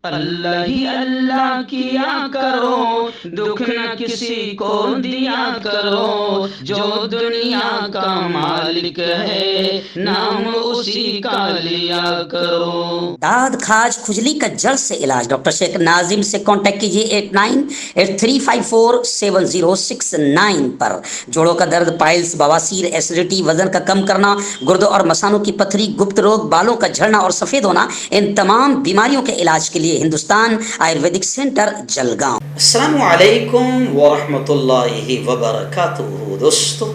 اللہ ہی اللہ کیا کرو، دکھ نہ کسی کو دیا کرو، جو دنیا کا مالک ہے نام اسی کا لیا کرو۔ داد کھاج کھجلی کا جڑ سے علاج ڈاکٹر شیخ ناظم سے کانٹیکٹ کیجیے 8983547069 پر۔ جوڑوں کا درد، پائلس، بواسیر، ایسیڈیٹی، وزن کا کم کرنا، گردوں اور مثانوں کی پتھری، گپت روگ، بالوں کا جھڑنا اور سفید ہونا، ان تمام بیماریوں کے علاج کے لیے ہندوستان آیورویدک سینٹر جلگاؤں۔ السلام علیکم ورحمۃ اللہ وبرکاتہ۔ دوستو،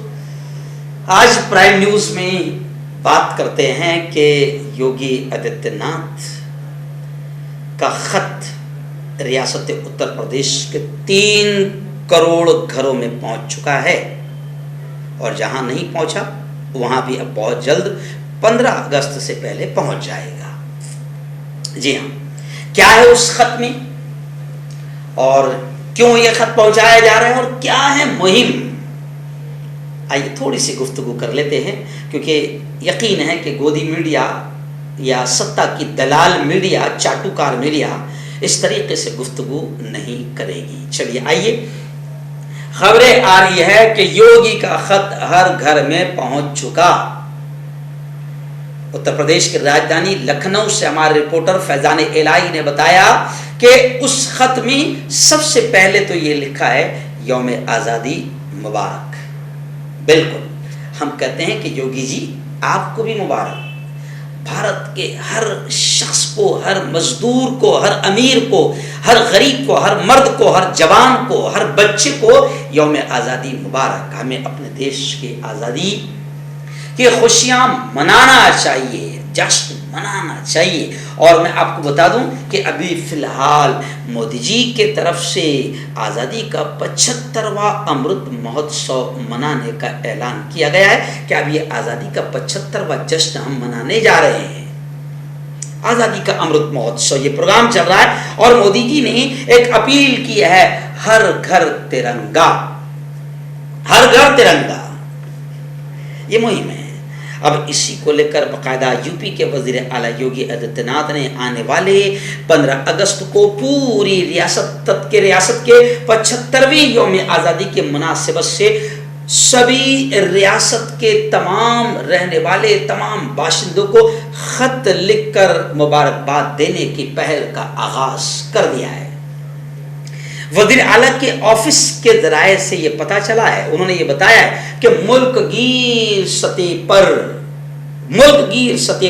آج پرائم نیوز میں بات کرتے ہیں کہ یوگی آدتیہ ناتھ کا خط ریاست اتر پردیش کے 3 کروڑ گھروں میں پہنچ چکا ہے، اور جہاں نہیں پہنچا وہاں بھی اب بہت جلد 15 اگست سے پہلے پہنچ جائے گا۔ جی ہاں، کیا ہے اس خط میں اور کیوں یہ خط پہنچایا جا رہا ہے اور کیا ہے مہم؟ آئیے تھوڑی سی گفتگو کر لیتے ہیں، کیونکہ یقین ہے کہ گودی میڈیا یا ستا کی دلال میڈیا، چاٹوکار میڈیا اس طریقے سے گفتگو نہیں کرے گی۔ چلیے آئیے، خبریں آ رہی ہے کہ یوگی کا خط ہر گھر میں پہنچ چکا۔ اتر پردیش کی راجدھانی لکھنؤ سے ہمارے رپورٹر فیضان الہی نے بتایا کہ اس خط میں سب سے پہلے تو یہ لکھا ہے یوم آزادی مبارک۔ بالکل، ہم کہتے ہیں کہ یوگی جی آپ کو بھی مبارک۔ بھارت کے ہر شخص کو، ہر مزدور کو، ہر امیر کو، ہر غریب کو، ہر مرد کو، ہر جوان کو، ہر بچے کو یوم آزادی مبارک۔ ہمیں اپنے دیش کی آزادی کی خوشیاں منانا چاہیے، جشن منانا چاہیے۔ اور میں آپ کو بتا دوں کہ ابھی فی الحال مودی جی کے طرف سے آزادی کا 75واں امرت مہوتسو منانے کا اعلان کیا گیا ہے کہ اب یہ آزادی کا 75واں جشن ہم منانے جا رہے ہیں۔ آزادی کا امرت مہوتسو یہ پروگرام چل رہا ہے، اور مودی جی نے ایک اپیل کی ہے، ہر گھر ترنگا، ہر گھر ترنگا، یہ مہم ہے۔ اب اسی کو لے کر باقاعدہ یو پی کے وزیر اعلیٰ یوگی آدتیہ ناتھ نے آنے والے 15 اگست کو پوری ریاست کے 75ویں یوم آزادی کے مناسبت سے سبھی ریاست کے تمام رہنے والے تمام باشندوں کو خط لکھ کر مبارکباد دینے کی پہل کا آغاز کر دیا ہے۔ وزیر اعلیٰ کے آفس کے ذرائع سے یہ پتہ چلا ہے، انہوں نے یہ بتایا ہے کہ ملک گیر سطح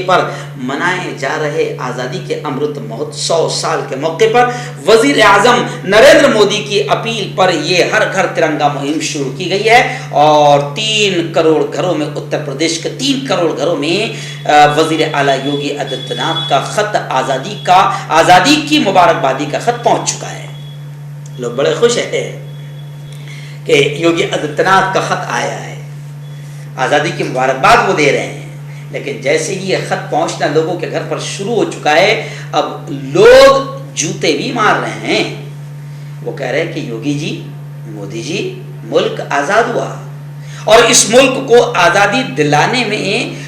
پر منائے جا رہے آزادی کے امرت مہوتسو سال کے موقع پر وزیر اعظم نریندر مودی کی اپیل پر یہ ہر گھر ترنگا مہم شروع کی گئی ہے، اور 3 کروڑ گھروں میں، اتر پردیش کے 3 کروڑ گھروں میں وزیر اعلیٰ یوگی آدتیہ ناتھ کا خط آزادی کی مبارکبادی کا خط پہنچ چکا ہے۔ لوگ بڑے خوش ہیں کہ یوگی آدتیہ ناتھ کا خط آیا ہے، آزادی کی مبارکباد وہ دے رہے ہیں۔ لیکن جیسے ہی یہ خط پہنچنا لوگوں کے گھر پر شروع ہو چکا ہے، اب لوگ جوتے بھی مار رہے ہیں۔ وہ کہہ رہے ہیں کہ یوگی جی، مودی جی، ملک آزاد ہوا، اور اس ملک کو آزادی دلانے میں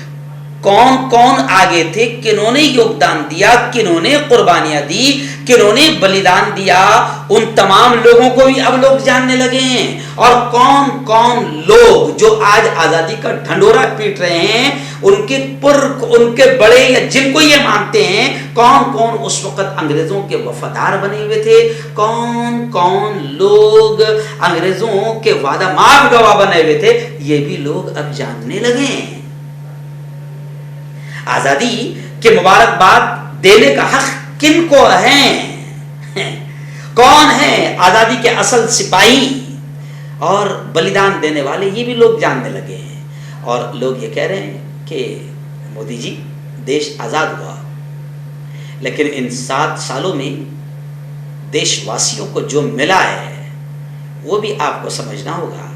کون کون آگے تھے، کنہوں نے یوگدان دیا، کنہوں نے قربانیاں دی، کنہوں نے بلیدان دیا، ان تمام لوگوں کو بھی اب لوگ جاننے لگے ہیں۔ اور کون کون لوگ جو آج آزادی کا ڈھنڈورا پیٹ رہے ہیں، ان کے بڑے یا جن کو یہ مانتے ہیں، کون کون اس وقت انگریزوں کے وفادار بنے ہوئے تھے، کون کون لوگ انگریزوں کے وعدہ ماف گواہ بنے ہوئے تھے، یہ بھی لوگ اب جاننے لگے ہیں۔ آزادی کے مبارکباد دینے کا حق کن کو ہے؟ کون ہے آزادی کے اصل سپاہی اور بلیدان دینے والے؟ یہ بھی لوگ جاننے لگے ہیں، اور لوگ یہ کہہ رہے ہیں کہ مودی جی، دیش آزاد ہوا، لیکن ان 7 سالوں میں دیش واسیوں کو جو ملا ہے وہ بھی آپ کو سمجھنا ہوگا۔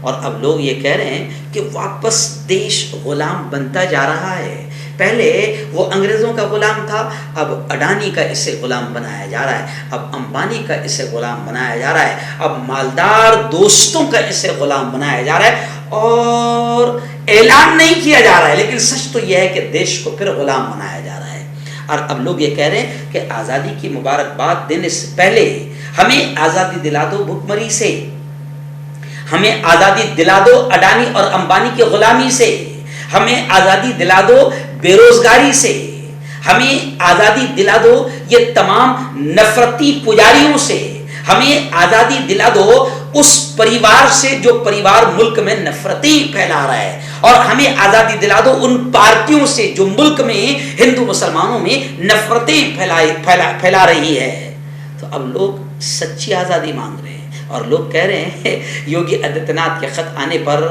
اور اب لوگ یہ کہہ رہے ہیں کہ واپس دیش غلام بنتا جا رہا ہے۔ پہلے وہ انگریزوں کا غلام تھا، اب اڈانی کا اسے غلام بنایا جا رہا ہے، اب امبانی کا اسے غلام بنایا جا رہا ہے، اب مالدار دوستوں کا اسے غلام بنایا جا رہا ہے، اور اعلان نہیں کیا جا رہا ہے، لیکن سچ تو یہ ہے کہ دیش کو پھر غلام بنایا جا رہا ہے۔ اور اب لوگ یہ کہہ رہے ہیں کہ آزادی کی مبارکباد دینے سے پہلے ہمیں آزادی دلا دو بھوک مری سے، ہمیں آزادی دلا دو اڈانی اور امبانی کی غلامی سے، ہمیں آزادی دلا دو بے روزگاری سے، ہمیں آزادی دلا دو یہ تمام نفرتی پجاریوں سے، ہمیں آزادی دلا دو اس پریوار سے جو پریوار ملک میں نفرتیں پھیلا رہا ہے، اور ہمیں آزادی دلا دو ان پارٹیوں سے جو ملک میں ہندو مسلمانوں میں نفرتیں پھیلا رہی ہے۔ تو اب لوگ سچی آزادی مانگ رہے ہیں، اور لوگ کہہ رہے ہیں یوگی آدتیہ ناتھ کے خط آنے پر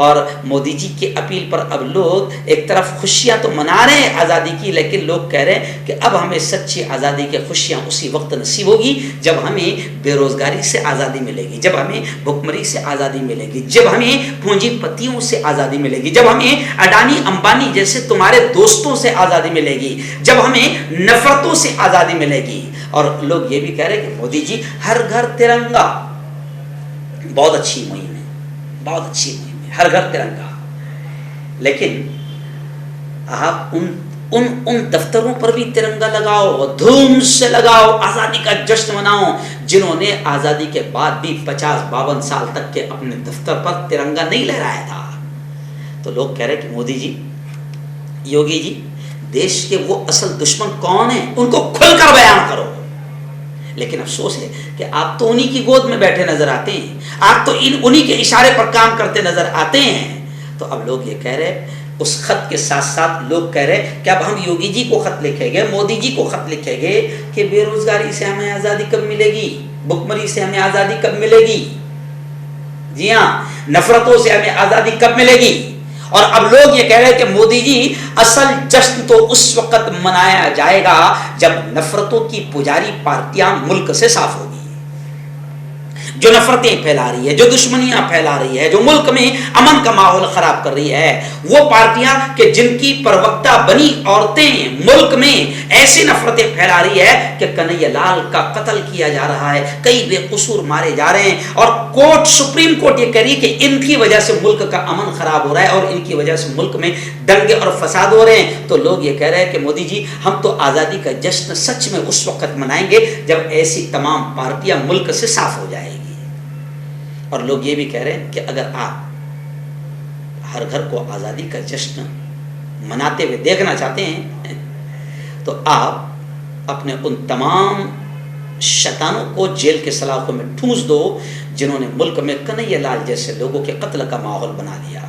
اور مودی جی کی اپیل پر اب لوگ ایک طرف خوشیاں تو منا رہے ہیں آزادی کی، لیکن لوگ کہہ رہے ہیں کہ اب ہمیں سچی آزادی کی خوشیاں اسی وقت نصیب ہوگی جب ہمیں بے روزگاری سے آزادی ملے گی، جب ہمیں بھوکمری سے آزادی ملے گی، جب ہمیں پونجی پتیوں سے آزادی ملے گی، جب ہمیں اڈانی امبانی جیسے تمہارے دوستوں سے آزادی ملے گی، جب ہمیں نفرتوں سے آزادی ملے گی۔ اور لوگ یہ بھی کہہ رہے ہیں کہ مودی جی ہر گھر ترنگا، بہت اچھی مہم ہے، بہت اچھی مہم ہے، ہر گھر ترنگا، لیکن آپ ان دفتروں پر بھی ترنگا لگاؤ، دھوم سے لگاؤ، آزادی کا جشن مناؤ جنہوں نے آزادی کے بعد بھی 50-52 سال تک کے اپنے دفتر پر ترنگا نہیں لہرایا تھا۔ تو لوگ کہہ رہے کہ مودی جی، یوگی جی، دیش کے وہ اصل دشمن کون ہیں ان کو کھل کر بیان کرو، لیکن افسوس ہے کہ آپ تو انہی کی گود میں بیٹھے نظر آتے ہیں، آپ تو انہی کے اشارے پر کام کرتے نظر آتے ہیں۔ تو اب لوگ یہ کہہ رہے، اس خط کے ساتھ ساتھ لوگ کہہ رہے کہ اب ہم یوگی جی کو خط لکھیں گے، مودی جی کو خط لکھیں گے کہ بے روزگاری سے ہمیں آزادی کب ملے گی، بھوکمری سے ہمیں آزادی کب ملے گی، جی ہاں، نفرتوں سے ہمیں آزادی کب ملے گی۔ اور اب لوگ یہ کہہ رہے ہیں کہ مودی جی اصل جشن تو اس وقت منایا جائے گا جب نفرتوں کی پجاری پارٹیاں ملک سے صاف ہوگی، جو نفرتیں پھیلا رہی ہے، جو دشمنیاں پھیلا رہی ہے، جو ملک میں امن کا ماحول خراب کر رہی ہے، وہ پارٹیاں کہ جن کی پروکتا بنی عورتیں ملک میں ایسی نفرتیں پھیلا رہی ہے کہ کنہیا لال کا قتل کیا جا رہا ہے، کئی بے قصور مارے جا رہے ہیں، اور سپریم کورٹ یہ کہہ رہی ہے کہ ان کی وجہ سے ملک کا امن خراب ہو رہا ہے اور ان کی وجہ سے ملک میں دنگے اور فساد ہو رہے ہیں۔ تو لوگ یہ کہہ رہے ہیں کہ مودی جی ہم تو آزادی کا جشن سچ میں اس وقت منائیں گے جب ایسی تمام پارٹیاں ملک سے صاف ہو جائیں گی۔ اور لوگ یہ بھی کہہ رہے ہیں کہ اگر آپ ہر گھر کو آزادی کا جشن مناتے ہوئے دیکھنا چاہتے ہیں تو آپ اپنے ان تمام شیطانوں کو جیل کے سلاخوں میں ٹھونس دو جنہوں نے ملک میں کنہیا لال جیسے لوگوں کے قتل کا ماحول بنا دیا،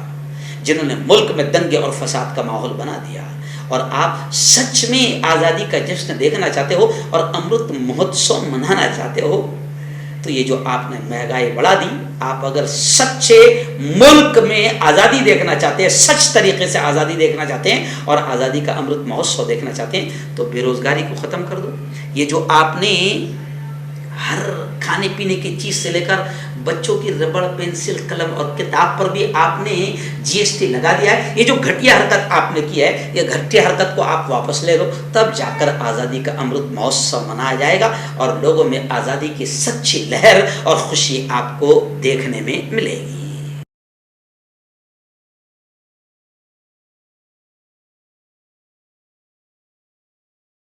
جنہوں نے ملک میں دنگے اور فساد کا ماحول بنا دیا۔ اور آپ سچ میں آزادی کا جشن دیکھنا چاہتے ہو اور امرت مہوتسو منانا چاہتے ہو تو یہ جو آپ نے مہنگائی بڑھا دی، آپ اگر سچے ملک میں آزادی دیکھنا چاہتے ہیں، سچ طریقے سے آزادی دیکھنا چاہتے ہیں اور آزادی کا امرت مہوتسو دیکھنا چاہتے ہیں تو بے روزگاری کو ختم کر دو۔ یہ جو آپ نے ہر کھانے پینے کی چیز سے لے کر بچوں کی ربڑ، پینسل، قلم اور کتاب پر بھی آپ نے GST لگا دیا ہے، یہ جو گھٹیا حرکت آپ نے کی ہے، یہ گھٹیا حرکت کو آپ واپس لے لو، تب جا کر آزادی کا امرت مہوتسو منایا جائے گا اور لوگوں میں آزادی کی سچی لہر اور خوشی آپ کو دیکھنے میں ملے گی۔